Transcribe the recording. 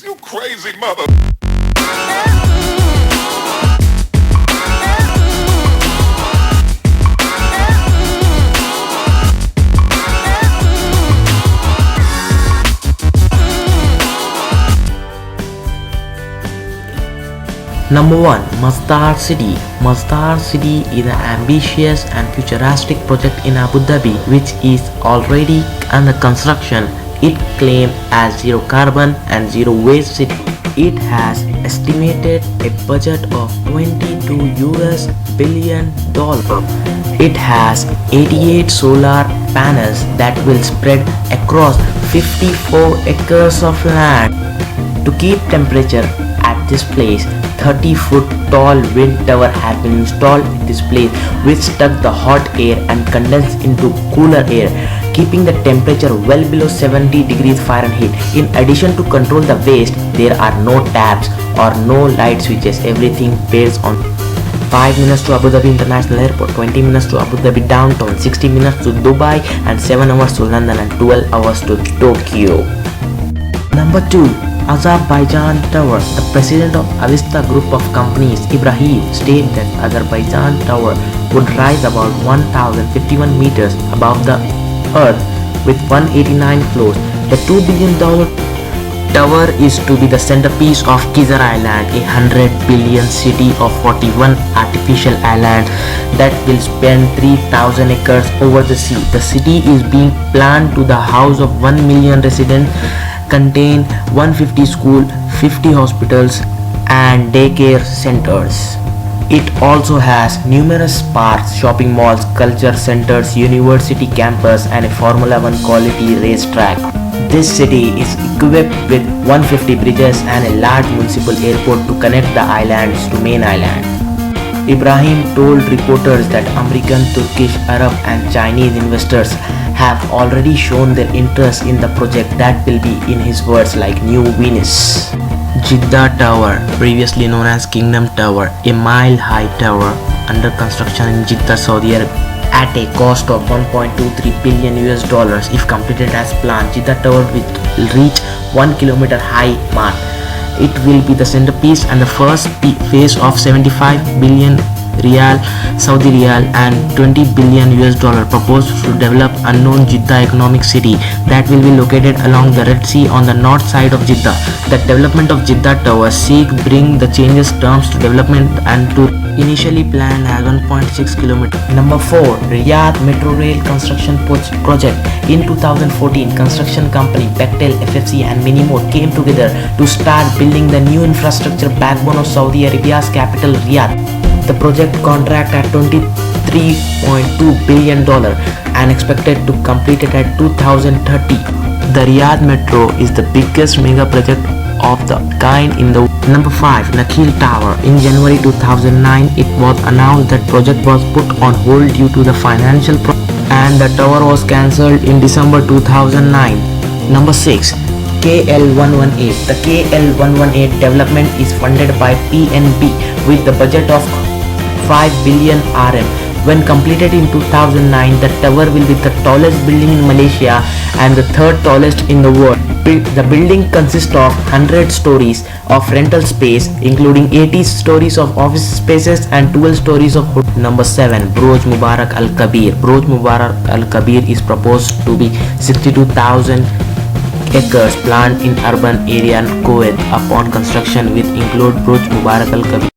You crazy mother. Number 1. Masdar City. Masdar City is an ambitious and futuristic project in Abu Dhabi which is already under construction. It claimed as zero carbon and zero waste city. It has estimated a budget of $22 billion. It has 88 solar panels that will spread across 54 acres of land. To keep temperature at this place, 30-foot tall wind tower has been installed in this place which suck the hot air and condense into cooler air, keeping the temperature well below 70 degrees Fahrenheit. In addition to control the waste, there are no taps or no light switches. Everything based on 5 minutes to Abu Dhabi International Airport, 20 minutes to Abu Dhabi downtown, 60 minutes to Dubai, and 7 hours to London and 12 hours to Tokyo. Number 2. Azerbaijan Tower. The president of Avista Group of Companies, Ibrahim, stated that Azerbaijan Tower would rise about 1,051 meters above the earth with 189 floors. The $2 billion tower is to be the centerpiece of Khizar Island, a 100 billion city of 41 artificial islands that will span 3,000 acres over the sea. The city is being planned to the house of 1 million residents, contain 150 schools, 50 hospitals and daycare centers. It also has numerous parks, shopping malls, culture centers, university campus and a Formula 1 quality racetrack. This city is equipped with 150 bridges and a large municipal airport to connect the islands to main island. Ibrahim told reporters that American, Turkish, Arab and Chinese investors have already shown their interest in the project that will be, in his words, like new Venice. Jeddah Tower, previously known as Kingdom Tower, a mile-high tower under construction in Jeddah, Saudi Arabia at a cost of $1.23 billion. If completed as planned, Jeddah Tower will reach 1 kilometer high mark. It will be the centerpiece and the first phase of 75 billion Riyal, Saudi Riyal and $20 billion proposed to develop unknown Jeddah economic city that will be located along the Red Sea on the north side of Jeddah. The development of Jeddah Tower seeks bring the changes terms to development and to initially planned as 1.6 km. Number 4. Riyadh Metro Rail Construction Project. In 2014, construction company Bechtel, FFC and Minimode came together to start building the new infrastructure backbone of Saudi Arabia's capital Riyadh. The project contract at $23.2 billion and expected to complete it at 2030. The Riyadh Metro is the biggest mega project of the kind in the world. Number 5. Nakheel Tower. In January 2009, it was announced that project was put on hold due to the financial problem and the tower was cancelled in December 2009. Number 6. KL118. The KL118 development is funded by PNB with the budget of 5 billion RM. When completed in 2009, the tower will be the tallest building in Malaysia and the third tallest in the world. The building consists of 100 stories of rental space, including 80 stories of office spaces and 12 stories of hotel. Number 7. Burj Mubarak Al Kabir. Burj Mubarak Al Kabir is proposed to be 62,000 acres planned in urban area in Kuwait. Upon construction will include Burj Mubarak Al Kabir.